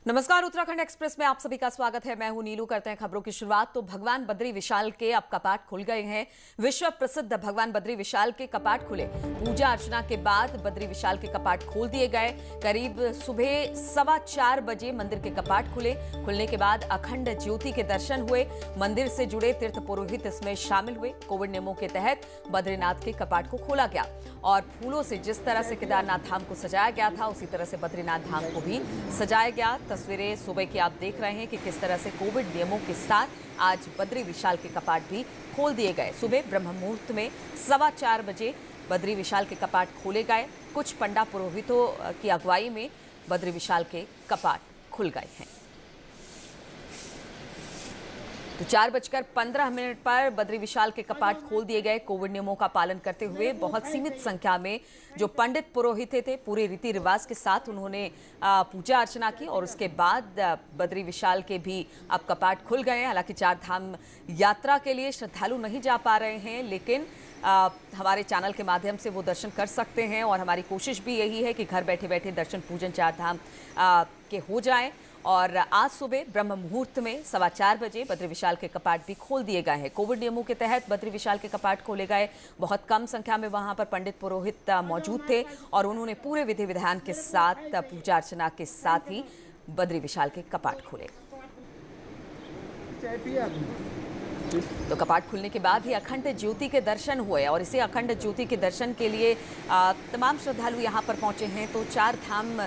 नमस्कार, उत्तराखंड एक्सप्रेस में आप सभी का स्वागत है। मैं हूं नीलू। करते हैं खबरों की शुरुआत। तो भगवान बद्री विशाल के अब कपाट खुल गए हैं। विश्व प्रसिद्ध भगवान बद्री विशाल के कपाट खुले। पूजा अर्चना के बाद बद्री विशाल के कपाट खोल दिए गए। करीब सुबह 4:15 बजे मंदिर के कपाट खुले। खुलने के बाद अखंड ज्योति के दर्शन हुए। मंदिर से जुड़े तीर्थ पुरोहित इसमें शामिल हुए। कोविड नियमों के तहत बद्रीनाथ के कपाट को खोला गया और फूलों से जिस तरह से केदारनाथ धाम को सजाया गया था उसी तरह से बद्रीनाथ धाम को भी सजाया गया। तस्वीरें सुबह की आप देख रहे हैं कि किस तरह से कोविड नियमों के साथ आज बद्री विशाल के कपाट भी खोल दिए गए। सुबह ब्रह्म मुहूर्त में 4:15 बजे बद्री विशाल के कपाट खोले गए। कुछ पंडा पुरोहितों की अगुवाई में बद्री विशाल के कपाट खुल गए हैं। तो 4:15 पर बद्री विशाल के कपाट खोल दिए गए। कोविड नियमों का पालन करते हुए बहुत सीमित संख्या में जो पंडित पुरोहित थे पूरे रीति रिवाज के साथ उन्होंने पूजा अर्चना की और उसके बाद बद्री विशाल के भी अब कपाट खुल गए। हालांकि चार धाम यात्रा के लिए श्रद्धालु नहीं जा पा रहे हैं, लेकिन हमारे चैनल के माध्यम से वो दर्शन कर सकते हैं और हमारी कोशिश भी यही है कि घर बैठे बैठे दर्शन पूजन चार धाम के हो जाएं। और आज सुबह ब्रह्म मुहूर्त में 4:15 बजे बद्री विशाल के कपाट भी खोल दिए गए हैं। कोविड नियमों के तहत बद्री विशाल के कपाट खोले गए। बहुत कम संख्या में वहां पर पंडित पुरोहित मौजूद थे और उन्होंने पूरे विधि विधान के साथ पूजा अर्चना के साथ ही बद्री विशाल के कपाट खोले। तो कपाट खुलने के बाद ही अखंड ज्योति के दर्शन हुए और इसे अखंड ज्योति के दर्शन के लिए तमाम श्रद्धालु यहाँ पर पहुंचे हैं। तो चार धाम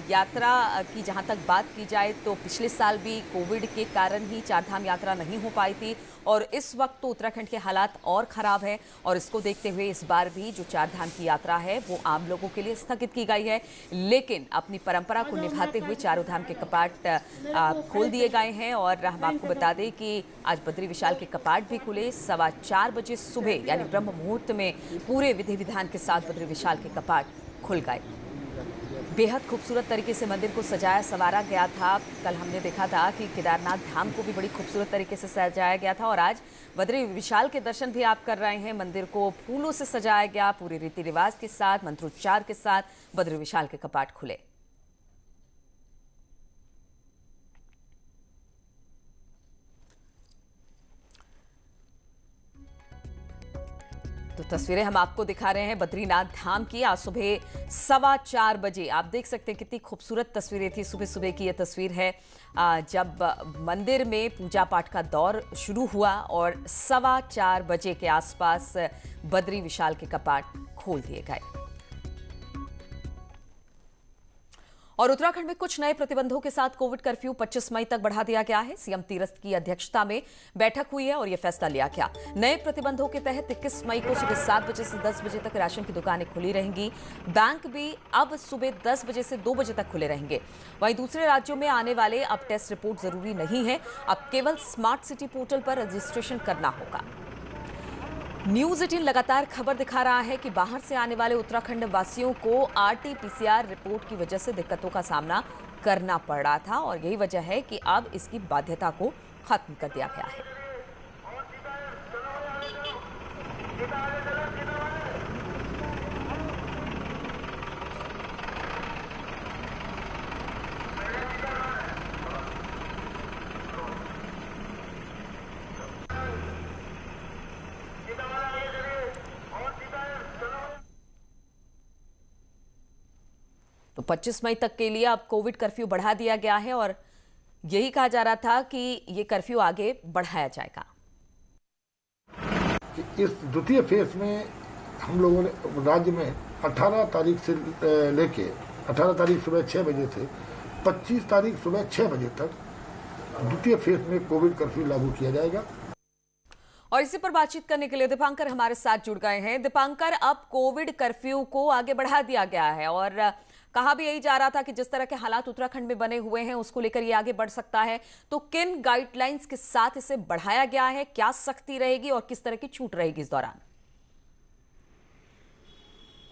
यात्रा की जहाँ तक बात की जाए तो पिछले साल भी कोविड के कारण ही चार धाम यात्रा नहीं हो पाई थी और इस वक्त तो उत्तराखंड के हालात और ख़राब है और इसको देखते हुए इस बार भी जो चार धाम की यात्रा है वो आम लोगों के लिए स्थगित की गई है। लेकिन अपनी परंपरा को निभाते हुए चारों धाम के कपाट खोल दिए गए हैं और हम आपको बता दें कि आज बद्री विशाल के कपाट भी खुले। 4:15 बजे सुबह यानी ब्रह्म मुहूर्त में पूरे विधि विधान के साथ बद्री विशाल के कपाट खुल गए। बेहद खूबसूरत तरीके से मंदिर को सजाया संवारा गया था। कल हमने देखा था कि केदारनाथ धाम को भी बड़ी खूबसूरत तरीके से सजाया गया था और आज बद्री विशाल के दर्शन भी आप कर रहे हैं। मंदिर को फूलों से सजाया गया, पूरे रीति रिवाज के साथ मंत्रोच्चार के साथ बद्री विशाल के कपाट खुले। तो तस्वीरें हम आपको दिखा रहे हैं बद्रीनाथ धाम की। आज सुबह 4:15 बजे आप देख सकते हैं कितनी खूबसूरत तस्वीरें थी। सुबह सुबह की यह तस्वीर है जब मंदिर में पूजा पाठ का दौर शुरू हुआ और 4:15 बजे के आसपास बद्री विशाल के कपाट खोल दिए गए। और उत्तराखंड में कुछ नए प्रतिबंधों के साथ कोविड कर्फ्यू 25 मई तक बढ़ा दिया गया है। सीएम तीरथ की अध्यक्षता में बैठक हुई है और यह फैसला लिया गया। नए प्रतिबंधों के तहत 21 मई को सुबह 7 बजे से 10 बजे तक राशन की दुकानें खुली रहेंगी। बैंक भी अब सुबह 10 बजे से 2 बजे तक खुले रहेंगे। वहीं दूसरे राज्यों में आने वाले अब टेस्ट रिपोर्ट जरूरी नहीं है। अब केवल स्मार्ट सिटी पोर्टल पर रजिस्ट्रेशन करना होगा। न्यूज 18 लगातार खबर दिखा रहा है कि बाहर से आने वाले उत्तराखंड वासियों को RT-PCR रिपोर्ट की वजह से दिक्कतों का सामना करना पड़ रहा था और यही वजह है कि अब इसकी बाध्यता को खत्म कर दिया गया है। तो 25 मई तक के लिए अब कोविड कर्फ्यू बढ़ा दिया गया है और यही कहा जा रहा था कि ये कर्फ्यू आगे बढ़ाया जाएगा। इस द्वितीय फेज में हम लोगों ने राज्य में 18 तारीख से लेके 18 तारीख सुबह 6 बजे से 25 तारीख सुबह 6 बजे तक द्वितीय फेज में कोविड कर्फ्यू लागू किया जाएगा। और इसी पर बातचीत करने के लिए दीपांकर हमारे साथ जुड़ गए हैं। दीपांकर, अब कोविड कर्फ्यू को आगे बढ़ा दिया गया है और कहा भी यही जा रहा था कि जिस तरह के हालात उत्तराखंड में बने हुए हैं उसको लेकर ये आगे बढ़ सकता है। तो किन गाइडलाइंस के साथ इसे बढ़ाया गया है, क्या सख्ती रहेगी और किस तरह की छूट रहेगी इस दौरान?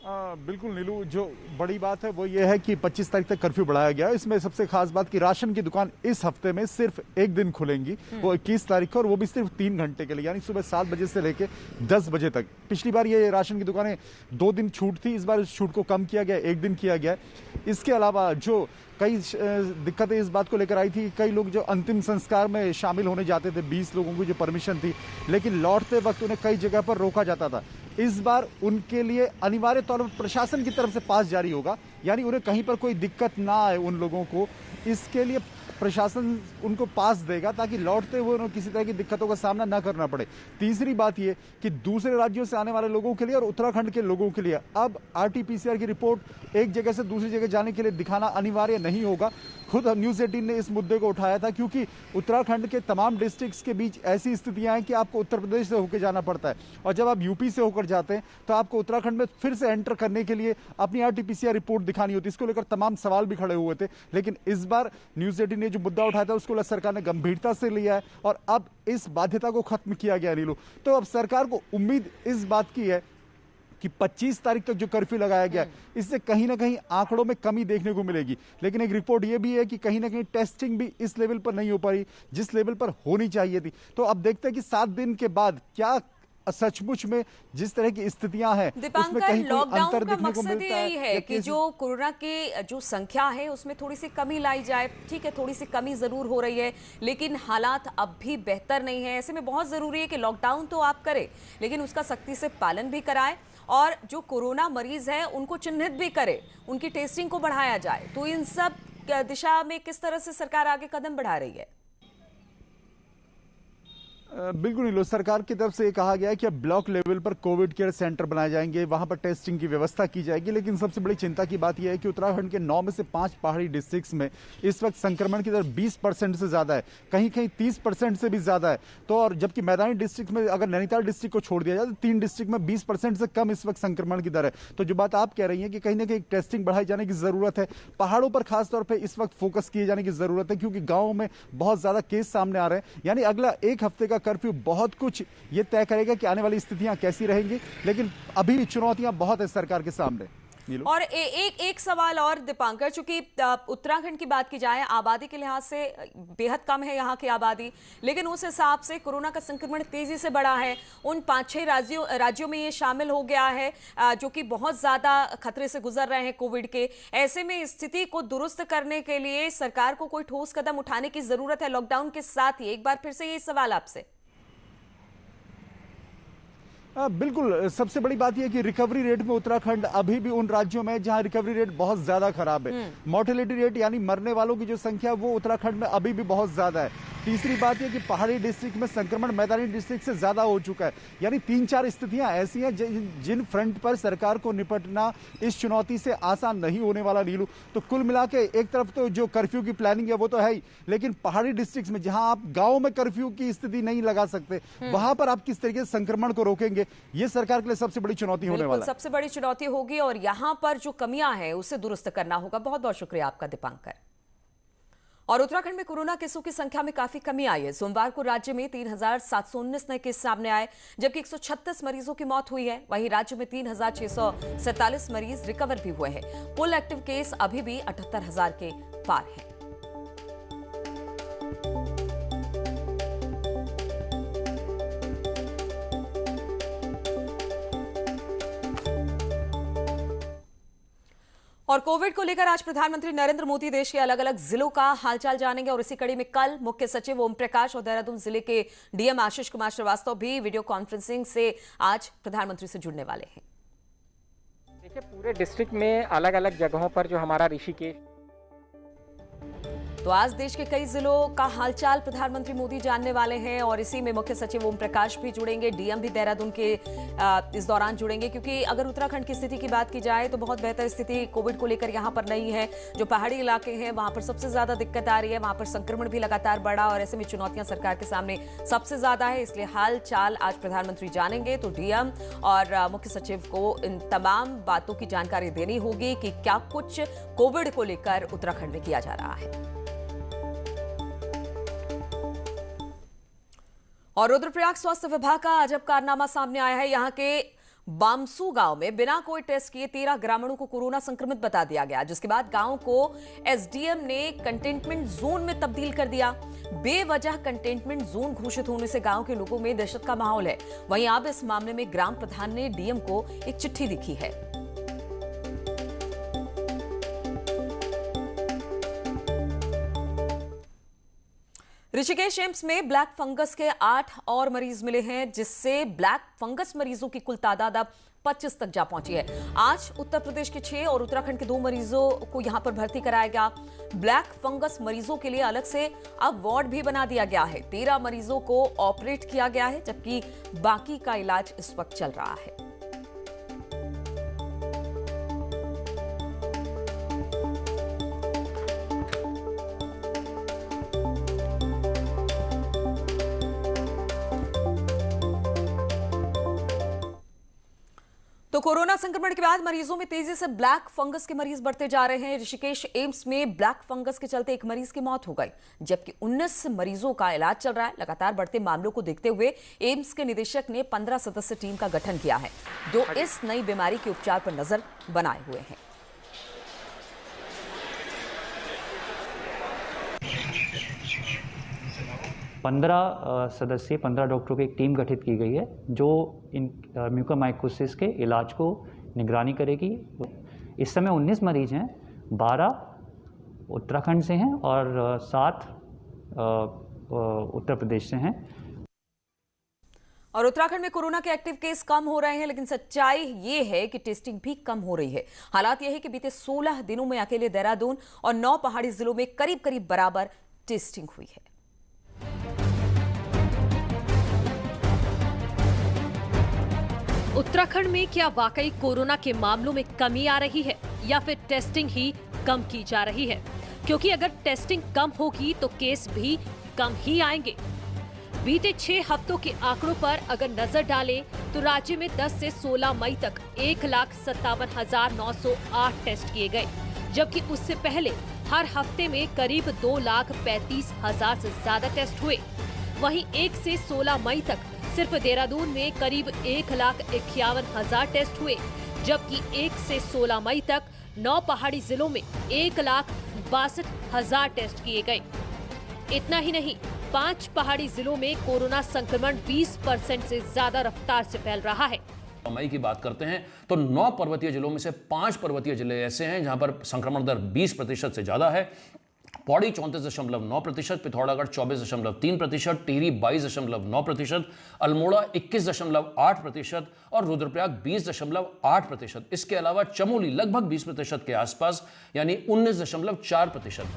बिल्कुल नीलू, जो बड़ी बात है वो ये है कि 25 तारीख तक कर्फ्यू बढ़ाया गया है। इसमें सबसे खास बात कि राशन की दुकान इस हफ्ते में सिर्फ एक दिन खुलेंगी, वो 21 तारीख को, और वो भी सिर्फ 3 घंटे के लिए, यानी सुबह 7 बजे से लेके 10 बजे तक। पिछली बार ये राशन की दुकानें 2 दिन छूट थी, इस बार इस छूट को कम किया गया, 1 दिन किया गया है। इसके अलावा जो कई दिक्कतें इस बात को लेकर आई थी, कई लोग जो अंतिम संस्कार में शामिल होने जाते थे, 20 लोगों की जो परमिशन थी, लेकिन लौटते वक्त उन्हें कई जगह पर रोका जाता था। इस बार उनके लिए अनिवार्य तौर पर प्रशासन की तरफ से पास जारी होगा, यानी उन्हें कहीं पर कोई दिक्कत ना आए उन लोगों को, इसके लिए प्रशासन उनको पास देगा ताकि लौटते हुए उन्हें किसी तरह की दिक्कतों का सामना न करना पड़े। तीसरी बात यह कि दूसरे राज्यों से आने वाले लोगों के लिए और उत्तराखंड के लोगों के लिए अब RT-PCR की रिपोर्ट एक जगह से दूसरी जगह जाने के लिए दिखाना अनिवार्य नहीं होगा। खुद न्यूज़ 18 ने इस मुद्दे को उठाया था, क्योंकि उत्तराखंड के तमाम डिस्ट्रिक्ट्स के बीच ऐसी स्थितियां हैं कि आपको उत्तर प्रदेश से होकर जाना पड़ता है, और जब आप यूपी से होकर जाते हैं तो आपको उत्तराखंड में फिर से एंटर करने के लिए अपनी RT-PCR रिपोर्ट दिखानी होती है। इसको लेकर तमाम सवाल भी खड़े हुए थे, लेकिन इस बार न्यूज़ 18 ने जो मुद्दा उठाया था उसको सरकार ने गंभीरता से लिया है और अब इस बाध्यता को खत्म किया गया नीलू। तो अब सरकार को उम्मीद इस बात की है कि 25 तारीख तक जो कर्फ्यू लगाया गया है, इससे कहीं ना कहीं आंकड़ों में कमी देखने को मिलेगी। लेकिन एक रिपोर्ट यह भी है कि कहीं ना कहीं टेस्टिंग भी इस लेवल पर नहीं हो पाई जिस लेवल पर होनी चाहिए थी। तो अब देखते हैं कि 7 दिन के बाद क्या सचमुच में जिस तरह की स्थितियां हैं उसमें कहीं कोई अंतर देखने को मिलता है। यही है कि जो कोरोना की जो संख्या है उसमें थोड़ी सी कमी लाई जाए। ठीक है, थोड़ी सी कमी जरूर हो रही है, लेकिन हालात अब भी बेहतर नहीं है। ऐसे में बहुत जरूरी है कि लॉकडाउन तो आप करें, लेकिन उसका सख्ती से पालन भी कराएं, और जो कोरोना मरीज है उनको चिन्हित भी करे, उनकी टेस्टिंग को बढ़ाया जाए। तो इन सब दिशा में किस तरह से सरकार आगे कदम बढ़ा रही है? बिल्कुल नीलो, सरकार की तरफ से ये कहा गया है कि अब ब्लॉक लेवल पर कोविड केयर सेंटर बनाए जाएंगे, वहां पर टेस्टिंग की व्यवस्था की जाएगी। लेकिन सबसे बड़ी चिंता की बात यह है कि उत्तराखंड के 9 में से 5 पहाड़ी डिस्ट्रिक्ट्स में इस वक्त संक्रमण की दर 20% से ज्यादा है, कहीं कहीं 30% से भी ज्यादा है। तो और जबकि मैदानी डिस्ट्रिक्ट में अगर नैनीताल डिस्ट्रिक्ट को छोड़ दिया जाए तो 3 डिस्ट्रिक्ट में 20% से कम इस वक्त संक्रमण की दर है। तो जो बात आप कह रही है कि कहीं ना कहीं टेस्टिंग बढ़ाई जाने की जरूरत है, पहाड़ों पर खासतौर पर इस वक्त फोकस किए जाने की जरूरत है, क्योंकि गाँव में बहुत ज्यादा केस सामने आ रहे हैं। यानी अगला 1 हफ्ते का कर्फ्यू बहुत कुछ ये तय करेगा कि आने वाली स्थितियां कैसी रहेंगी, लेकिन अभी भी चुनौतियां बहुत है सरकार के सामने। और एक सवाल और दीपांकर, चूंकि उत्तराखंड की बात की जाए, आबादी के लिहाज से बेहद कम है यहाँ की आबादी, लेकिन उस हिसाब से कोरोना का संक्रमण तेजी से बढ़ा है। उन 5-6 राज्यों में ये शामिल हो गया है जो कि बहुत ज्यादा खतरे से गुजर रहे हैं कोविड के। ऐसे में स्थिति को दुरुस्त करने के लिए सरकार को कोई ठोस कदम उठाने की जरूरत है लॉकडाउन के साथ ही। एक बार फिर से ये सवाल आपसे। बिल्कुल, सबसे बड़ी बात यह कि रिकवरी रेट में उत्तराखंड अभी भी उन राज्यों में जहां रिकवरी रेट बहुत ज्यादा खराब है। मोर्टेलिटी रेट यानी मरने वालों की जो संख्या वो उत्तराखंड में अभी भी बहुत ज्यादा है। तीसरी बात यह कि पहाड़ी डिस्ट्रिक्ट में संक्रमण मैदानी डिस्ट्रिक्ट से ज्यादा हो चुका है। यानी 3-4 स्थितियां ऐसी हैं जिन फ्रंट पर सरकार को निपटना इस चुनौती से आसान नहीं होने वाला नीलू। तो कुल मिला के एक तरफ तो जो कर्फ्यू की प्लानिंग है वो तो है ही, लेकिन पहाड़ी डिस्ट्रिक्ट में जहां आप गाँव में कर्फ्यू की स्थिति नहीं लगा सकते, वहां पर आप किस तरीके से संक्रमण को रोकेंगे, ये सरकार के लिए सबसे बड़ी चुनौती होने वाला है। सबसे बड़ी चुनौती होगी, और यहां पर जो कमियां हैं उसे दुरुस्त करना होगा। बहुत बहुत शुक्रिया आपका दीपांकर। और उत्तराखंड में कोरोना केसों की संख्या में काफी कमी आई है। सोमवार को राज्य में 3719 नए केस सामने आए, जबकि 136 मरीजों की मौत हुई है। वहीं राज्य में 3647 मरीज रिकवर भी हुए हैं। कुल एक्टिव केस अभी भी 78,000 के पार है। और कोविड को लेकर आज प्रधानमंत्री नरेंद्र मोदी देश के अलग अलग जिलों का हालचाल जानेंगे, और इसी कड़ी में कल मुख्य सचिव ओम प्रकाश और देहरादून जिले के डीएम आशीष कुमार श्रीवास्तव भी वीडियो कॉन्फ्रेंसिंग से आज प्रधानमंत्री से जुड़ने वाले हैं। देखिए, पूरे डिस्ट्रिक्ट में अलग अलग जगहों पर जो हमारा ऋषिकेश, तो आज देश के कई जिलों का हालचाल प्रधानमंत्री मोदी जानने वाले हैं, और इसी में मुख्य सचिव ओम प्रकाश भी जुड़ेंगे, डीएम भी देहरादून के इस दौरान जुड़ेंगे। क्योंकि अगर उत्तराखंड की स्थिति की बात की जाए तो बहुत बेहतर स्थिति कोविड को लेकर यहां पर नहीं है। जो पहाड़ी इलाके हैं वहां पर सबसे ज्यादा दिक्कत आ रही है, वहां पर संक्रमण भी लगातार बढ़ा, और ऐसे में चुनौतियां सरकार के सामने सबसे ज्यादा है। इसलिए हाल चाल आज प्रधानमंत्री जानेंगे, तो डीएम और मुख्य सचिव को इन तमाम बातों की जानकारी देनी होगी कि क्या कुछ कोविड को लेकर उत्तराखंड में किया जा रहा है। और रुद्रप्रयाग स्वास्थ्य विभाग का अजब कारनामा सामने आया है। यहाँ के बामसू गांव में बिना कोई टेस्ट किए 13 ग्रामीणों को कोरोना संक्रमित बता दिया गया, जिसके बाद गांव को एसडीएम ने कंटेनमेंट जोन में तब्दील कर दिया। बेवजह कंटेनमेंट जोन घोषित होने से गांव के लोगों में दहशत का माहौल है। वहीं अब इस मामले में ग्राम प्रधान ने डीएम को एक चिट्ठी लिखी है। ऋषिकेश एम्स में ब्लैक फंगस के 8 और मरीज मिले हैं, जिससे ब्लैक फंगस मरीजों की कुल तादाद अब 25 तक जा पहुंची है। आज उत्तर प्रदेश के 6 और उत्तराखंड के 2 मरीजों को यहां पर भर्ती कराया गया। ब्लैक फंगस मरीजों के लिए अलग से अब वार्ड भी बना दिया गया है। 13 मरीजों को ऑपरेट किया गया है, जबकि बाकी का इलाज इस वक्त चल रहा है। तो कोरोना संक्रमण के बाद मरीजों में तेजी से ब्लैक फंगस के मरीज बढ़ते जा रहे हैं। ऋषिकेश एम्स में ब्लैक फंगस के चलते एक मरीज की मौत हो गई, जबकि 19 मरीजों का इलाज चल रहा है। लगातार बढ़ते मामलों को देखते हुए एम्स के निदेशक ने 15 सदस्य टीम का गठन किया है, जो इस नई बीमारी के उपचार पर नजर बनाए हुए हैं। सदस्यीय 15 डॉक्टरों की एक टीम गठित की गई है, जो इन म्यूकोरमाइकोसिस के इलाज को निगरानी करेगी। इस समय 19 मरीज हैं, 12 उत्तराखंड से हैं और 7 उत्तर प्रदेश से हैं। और उत्तराखंड में कोरोना के एक्टिव केस कम हो रहे हैं, लेकिन सच्चाई ये है कि टेस्टिंग भी कम हो रही है। हालात यह है कि बीते 16 दिनों में अकेले देहरादून और 9 पहाड़ी जिलों में करीब करीब बराबर टेस्टिंग हुई है। उत्तराखंड में क्या वाकई कोरोना के मामलों में कमी आ रही है या फिर टेस्टिंग ही कम की जा रही है? क्योंकि अगर टेस्टिंग कम होगी तो केस भी कम ही आएंगे। बीते 6 हफ्तों के आंकड़ों पर अगर नजर डालें तो राज्य में 10 से 16 मई तक 1,57,908 टेस्ट किए गए, जबकि उससे पहले हर हफ्ते में करीब 2,35,000 से ज्यादा टेस्ट हुए। वहीं 1 से 16 मई तक सिर्फ देहरादून में करीब 1,51,000 टेस्ट हुए, जबकि 1 से 16 मई तक 9 पहाड़ी जिलों में 1,62,000 टेस्ट किए गए। इतना ही नहीं, 5 पहाड़ी जिलों में कोरोना संक्रमण 20% से ज्यादा रफ्तार से फैल रहा है। मई की बात करते हैं तो 9 पर्वतीय जिलों में से 5 पर्वतीय जिले ऐसे हैं जहां पर संक्रमण दर 20% से ज्यादा है। पौड़ी 34.9%, पिथौरागढ़ 24.3%, टिहरी 22.9%, अल्मोड़ा 21.8% और रुद्रप्रयाग 20.8%। इसके अलावा चमोली लगभग 20% के आसपास, यानी 19.4%।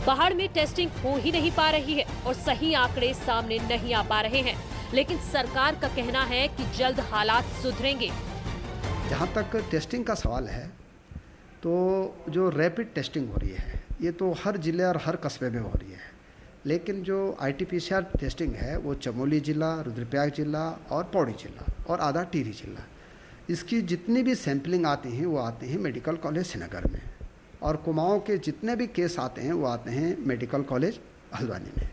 पहाड़ में टेस्टिंग हो ही नहीं पा रही है और सही आंकड़े सामने नहीं आ पा रहे हैं, लेकिन सरकार का कहना है कि जल्द हालात सुधरेंगे। जहाँ तक टेस्टिंग का सवाल है, तो जो रैपिड टेस्टिंग हो रही है ये तो हर जिले और हर कस्बे में हो रही है, लेकिन जो RT-PCR टेस्टिंग है वो चमोली जिला, रुद्रप्रयाग जिला और पौड़ी जिला और आधा टिहरी जिला, इसकी जितनी भी सैंपलिंग आती हैं वो आते हैं मेडिकल कॉलेज श्रीनगर में, और कुमाऊं के जितने भी केस आते हैं वो आते हैं मेडिकल कॉलेज हल्द्वानी में।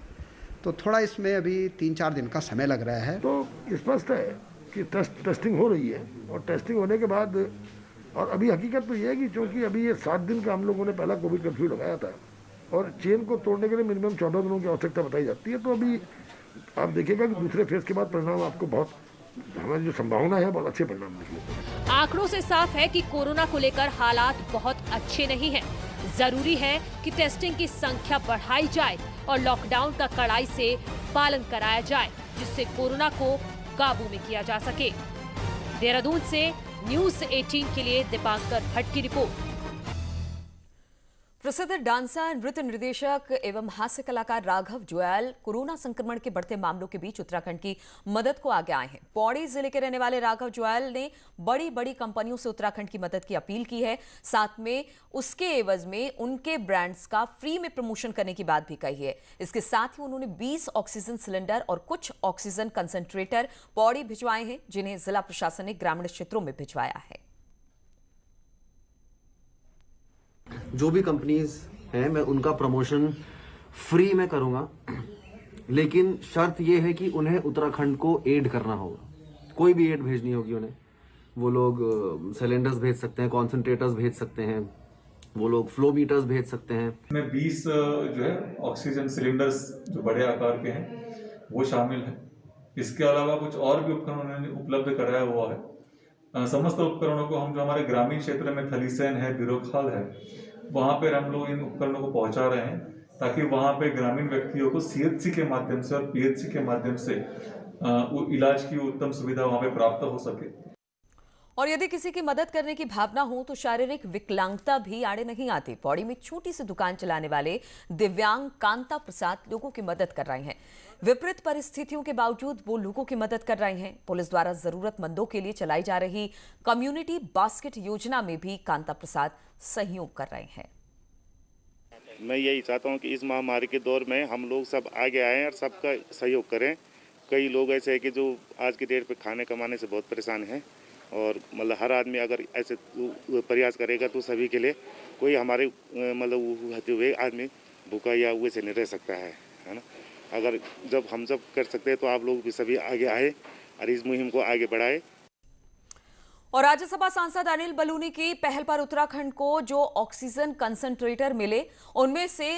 तो थोड़ा इसमें अभी 3-4 दिन का समय लग रहा है। तो स्पष्ट है कि टेस्टिंग हो रही है, और टेस्टिंग होने के बाद, और अभी हकीकत तो ये है कि चूँकि अभी ये 7 दिन का हम लोगों ने पहला कोविड कर्फ्यू लगाया था और चेन को तोड़ने के लिए मिनिमम 14 दिनों की आवश्यकता बताई जाती है। तो अभी आप देखिएगा कि दूसरे फेज के बाद परिणाम आपको बहुत, हमारी जो संभावना है बहुत अच्छे परिणाम निकलेंगे। आंकड़ों से साफ है कि कोरोना को लेकर हालात बहुत अच्छे नहीं हैं। जरूरी है कि टेस्टिंग की संख्या बढ़ाई जाए और लॉकडाउन का कड़ाई से पालन कराया जाए, जिससे कोरोना को काबू में किया जा सके। देहरादून से न्यूज़ 18 के लिए दीपांकर भट्ट की रिपोर्ट। प्रसिद्ध डांसर, नृत्य निर्देशक एवं हास्य कलाकार राघव जुयाल कोरोना संक्रमण के बढ़ते मामलों के बीच उत्तराखंड की मदद को आगे आए हैं। पौड़ी जिले के रहने वाले राघव जुयाल ने बड़ी बड़ी कंपनियों से उत्तराखंड की मदद की अपील की है। साथ में उसके एवज में उनके ब्रांड्स का फ्री में प्रमोशन करने की बात भी कही है। इसके साथ ही उन्होंने 20 ऑक्सीजन सिलेंडर और कुछ ऑक्सीजन कंसंट्रेटर पौड़ी भिजवाए हैं, जिन्हें जिला प्रशासन ने ग्रामीण क्षेत्रों में भिजवाया है। जो भी कंपनीज हैं मैं उनका प्रमोशन फ्री में करूंगा, लेकिन शर्त यह है कि उन्हें उत्तराखंड को एड करना होगा। कोई भी एड भेजनी होगी उन्हें, वो लोग सिलेंडर्स भेज सकते हैं, कॉन्सेंट्रेटर्स भेज सकते हैं, वो लोग फ्लो मीटर्स भेज सकते हैं। इसमें 20 जो है ऑक्सीजन सिलेंडर्स जो बड़े आकार के हैं वो शामिल है। इसके अलावा कुछ और भी उपकरण उन्होंने उपलब्ध कराया हुआ है। समस्त उपकरणों को हम जो हमारे ग्रामीण क्षेत्र में थलीसैन है, बिरोखाल है, वहाँ पर हम लोग इन उपकरणों को पहुँचा रहे हैं ताकि वहाँ पे ग्रामीण व्यक्तियों को CHC के माध्यम से और PHC के माध्यम से इलाज की उत्तम सुविधा वहाँ पे प्राप्त हो सके। और यदि किसी की मदद करने की भावना हो तो शारीरिक विकलांगता भी आड़े नहीं आती। पौड़ी में छोटी सी दुकान चलाने वाले दिव्यांग कांता प्रसाद लोगों की मदद कर रहे हैं। विपरीत परिस्थितियों के बावजूद वो लोगों की मदद कर रहे हैं। पुलिस द्वारा जरूरतमंदों के लिए चलाई जा रही कम्युनिटी बास्केट योजना में भी कांता प्रसाद सहयोग कर रहे हैं। मैं यही चाहता हूं कि इस महामारी के दौर में हम लोग सब आगे आएं और सबका सहयोग करें। कई लोग ऐसे हैं कि जो आज की डेट पे खाने कमाने से बहुत परेशान हैं और मतलब हर आदमी अगर ऐसे प्रयास करेगा तो सभी के लिए कोई हमारे मतलब हुए आदमी भूखा या हुए से नहीं रह सकता है ना। अगर जब हम सब कर सकते हैं तो आप लोग भी सभी आगे आए और इस मुहिम को आगे बढ़ाए। और राज्यसभा सांसद अनिल बलूनी की पहल पर उत्तराखंड को जो ऑक्सीजन कंसंट्रेटर मिले उनमें से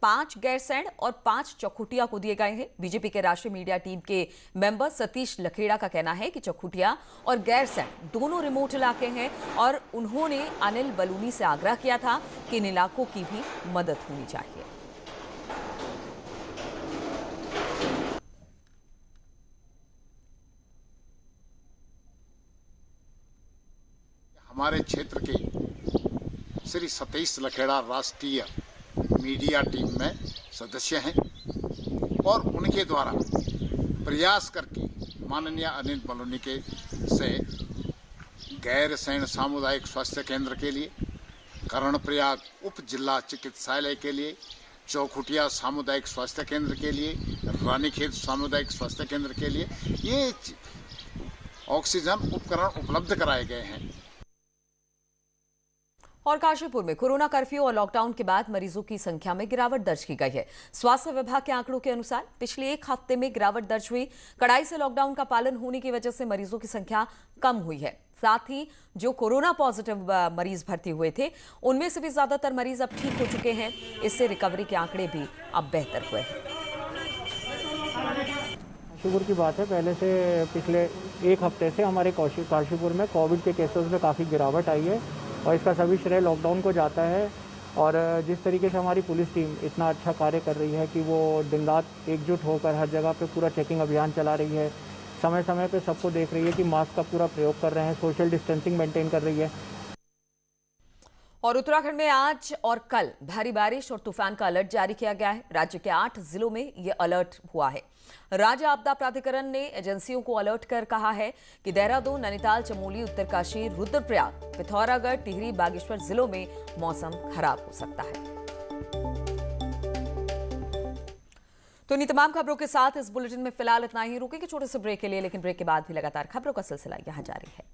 5 गैरसैंण और 5 चौखुटिया को दिए गए हैं। बीजेपी के राष्ट्रीय मीडिया टीम के मेंबर सतीश लखेड़ा का कहना है कि चौखुटिया और गैरसैंण दोनों रिमोट इलाके हैं और उन्होंने अनिल बलूनी से आग्रह किया था कि इन इलाकों की भी मदद होनी चाहिए। हमारे क्षेत्र के श्री सतीश लखेड़ा राष्ट्रीय मीडिया टीम में सदस्य हैं और उनके द्वारा प्रयास करके माननीय अनिल बलूनी के से गैरसैंण सामुदायिक स्वास्थ्य केंद्र के लिए, कर्णप्रयाग उप जिला चिकित्सालय के लिए, चौखुटिया सामुदायिक स्वास्थ्य केंद्र के लिए, रानीखेत सामुदायिक स्वास्थ्य केंद्र के लिए ये ऑक्सीजन उपकरण उपलब्ध कराए गए हैं। और काशीपुर में कोरोना कर्फ्यू और लॉकडाउन के बाद मरीजों की संख्या में गिरावट दर्ज की गई है। स्वास्थ्य विभाग के आंकड़ों के अनुसार पिछले 1 हफ्ते में गिरावट दर्ज हुई। कड़ाई से लॉकडाउन का पालन होने की वजह से मरीजों की संख्या कम हुई है। साथ ही जो कोरोना पॉजिटिव मरीज भर्ती हुए थे उनमें से भी ज्यादातर मरीज अब ठीक हो चुके हैं। इससे रिकवरी के आंकड़े भी अब बेहतर हुए हैं। काशीपुर की बात है, पहले से पिछले 1 हफ्ते से हमारे काशीपुर में कोविड के केसेस में काफ़ी गिरावट आई है और इसका सभी श्रेय लॉकडाउन को जाता है। और जिस तरीके से हमारी पुलिस टीम इतना अच्छा कार्य कर रही है कि वो दिन रात एकजुट होकर हर जगह पे पूरा चेकिंग अभियान चला रही है, समय समय पे सबको देख रही है कि मास्क का पूरा प्रयोग कर रहे हैं, सोशल डिस्टेंसिंग मेंटेन कर रही है। और उत्तराखंड में आज और कल भारी बारिश और तूफान का अलर्ट जारी किया गया है। राज्य के 8 जिलों में ये अलर्ट हुआ है। राज्य आपदा प्राधिकरण ने एजेंसियों को अलर्ट कर कहा है कि देहरादून, नैनीताल, चमोली, उत्तरकाशी, रुद्रप्रयाग, पिथौरागढ़, टिहरी, बागेश्वर जिलों में मौसम खराब हो सकता है। तो इन तमाम खबरों के साथ इस बुलेटिन में फिलहाल इतना ही। रुकेंगे छोटे से ब्रेक के लिए, लेकिन ब्रेक के बाद भी लगातार खबरों का सिलसिला यहां जारी है।